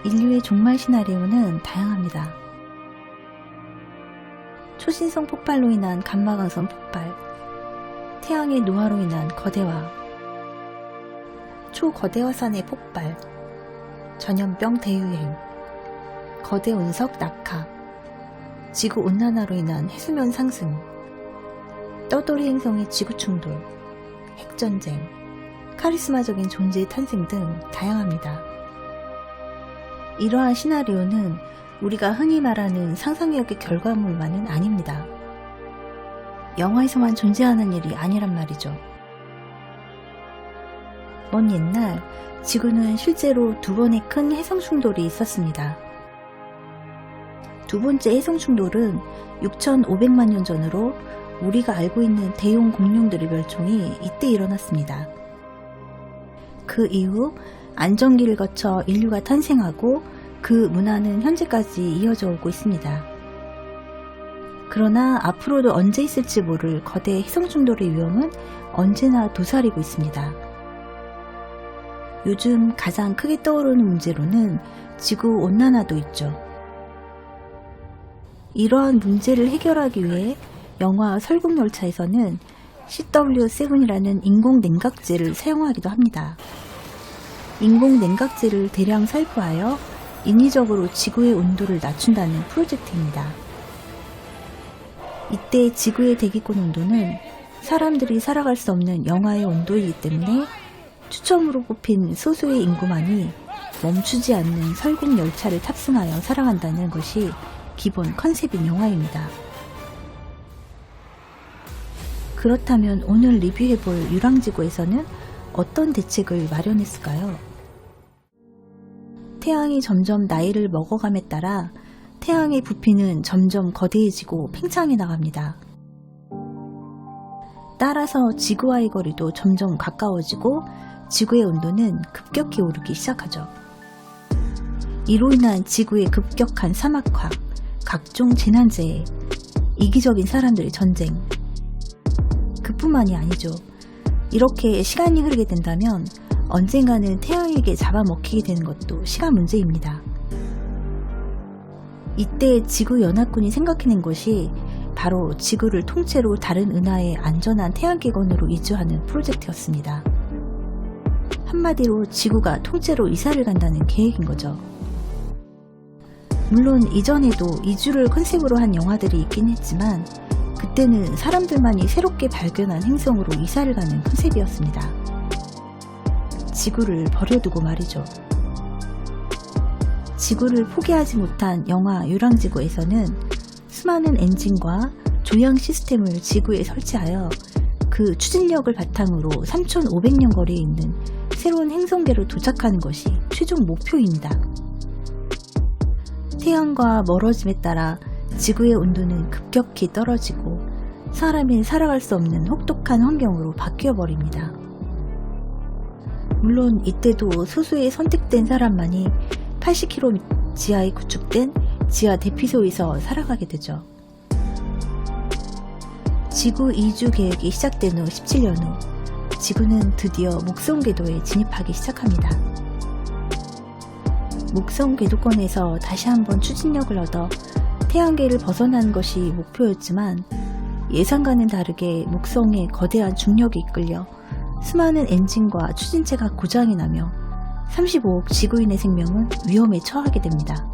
인류의 종말 시나리오는 다양합니다. 초신성 폭발로 인한 감마강선 폭발, 태양의 노화로 인한 거대화, 초거대화산의 폭발, 전염병 대유행, 거대 운석 낙하, 지구온난화로 인한 해수면 상승, 떠돌이 행성의 지구충돌, 핵전쟁, 카리스마적인 존재의 탄생 등 다양합니다. 이러한 시나리오는 우리가 흔히 말하는 상상력의 결과물만은 아닙니다. 영화에서만 존재하는 일이 아니란 말이죠. 먼 옛날 지구는 실제로 두 번의 큰 해성 충돌이 있었습니다. 두 번째 해성 충돌은 6,500만 년 전으로 우리가 알고 있는 대용 공룡들의 멸종이 이때 일어났습니다. 그 이후 안정기를 거쳐 인류가 탄생하고 그 문화는 현재까지 이어져 오고 있습니다. 그러나 앞으로도 언제 있을지 모를 거대 해성 충돌의 위험은 언제나 도사리고 있습니다. 요즘 가장 크게 떠오르는 문제로는 지구온난화도 있죠. 이러한 문제를 해결하기 위해 영화 설국열차에서는 CW7이라는 인공냉각제를 사용하기도 합니다. 인공냉각제를 대량 살포하여 인위적으로 지구의 온도를 낮춘다는 프로젝트입니다. 이때 지구의 대기권 온도는 사람들이 살아갈 수 없는 영하의 온도이기 때문에 추첨으로 뽑힌 소수의 인구만이 멈추지 않는 설국열차를 탑승하여 살아간다는 것이 기본 컨셉인 영화입니다. 그렇다면 오늘 리뷰해볼 유랑지구에서는 어떤 대책을 마련했을까요? 태양이 점점 나이를 먹어감에 따라 태양의 부피는 점점 거대해지고 팽창해 나갑니다. 따라서 지구와의 거리도 점점 가까워지고 지구의 온도는 급격히 오르기 시작하죠. 이로 인한 지구의 급격한 사막화, 각종 재난재해, 이기적인 사람들의 전쟁, 그뿐만이 아니죠. 이렇게 시간이 흐르게 된다면 언젠가는 태양에게 잡아먹히게 되는 것도 시간 문제입니다. 이때 지구연합군이 생각해낸 것이 바로 지구를 통째로 다른 은하의 안전한 태양계권으로 이주하는 프로젝트였습니다. 한마디로 지구가 통째로 이사를 간다는 계획인 거죠. 물론 이전에도 이주를 컨셉으로 한 영화들이 있긴 했지만 그때는 사람들만이 새롭게 발견한 행성으로 이사를 가는 컨셉이었습니다. 지구를 버려두고 말이죠. 지구를 포기하지 못한 영화 유랑지구에서는 수많은 엔진과 조향 시스템을 지구에 설치하여 그 추진력을 바탕으로 3,500년 거리에 있는 새로운 행성계로 도착하는 것이 최종 목표입니다. 태양과 멀어짐에 따라 지구의 온도는 급격히 떨어지고 사람이 살아갈 수 없는 혹독한 환경으로 바뀌어 버립니다. 물론 이때도 소수의 선택된 사람만이 80km 지하에 구축된 지하 대피소에서 살아가게 되죠. 지구 이주 계획이 시작된 후 17년 후 지구는 드디어 목성 궤도에 진입하기 시작합니다. 목성 궤도권에서 다시 한번 추진력을 얻어 태양계를 벗어나는 것이 목표였지만 예상과는 다르게 목성의 거대한 중력이 이끌려 수많은 엔진과 추진체가 고장이 나며 35억 지구인의 생명은 위험에 처하게 됩니다.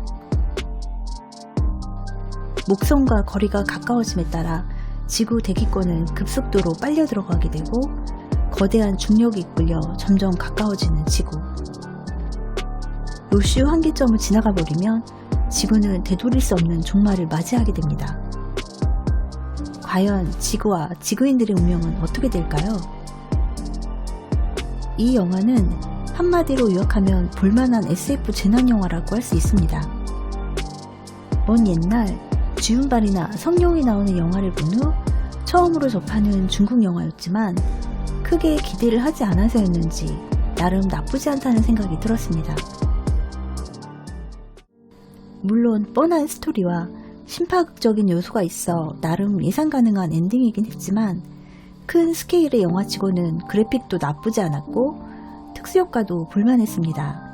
목성과 거리가 가까워짐에 따라 지구 대기권은 급속도로 빨려 들어가게 되고 거대한 중력이 이끌려 점점 가까워지는 지구. 로슈 한계점을 지나가 버리면 지구는 되돌릴 수 없는 종말을 맞이하게 됩니다. 과연 지구와 지구인들의 운명은 어떻게 될까요? 이 영화는 한마디로 요약하면 볼만한 SF 재난영화라고 할 수 있습니다. 먼 옛날 주윤발이나 성룡이 나오는 영화를 본 후 처음으로 접하는 중국 영화였지만 크게 기대를 하지 않아서였는지 나름 나쁘지 않다는 생각이 들었습니다. 물론 뻔한 스토리와 심파극적인 요소가 있어 나름 예상 가능한 엔딩이긴 했지만 큰 스케일의 영화치고는 그래픽도 나쁘지 않았고 특수효과도 볼만했습니다.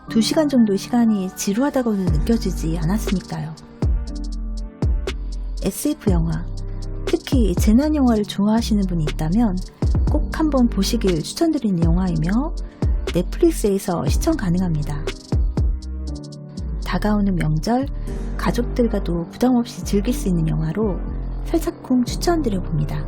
2시간 정도의 시간이 지루하다고는 느껴지지 않았으니까요. SF 영화, 특히 재난 영화를 좋아하시는 분이 있다면 꼭 한번 보시길 추천드리는 영화이며 넷플릭스에서 시청 가능합니다. 다가오는 명절, 가족들과도 부담없이 즐길 수 있는 영화로 살짝쿵 추천드려 봅니다.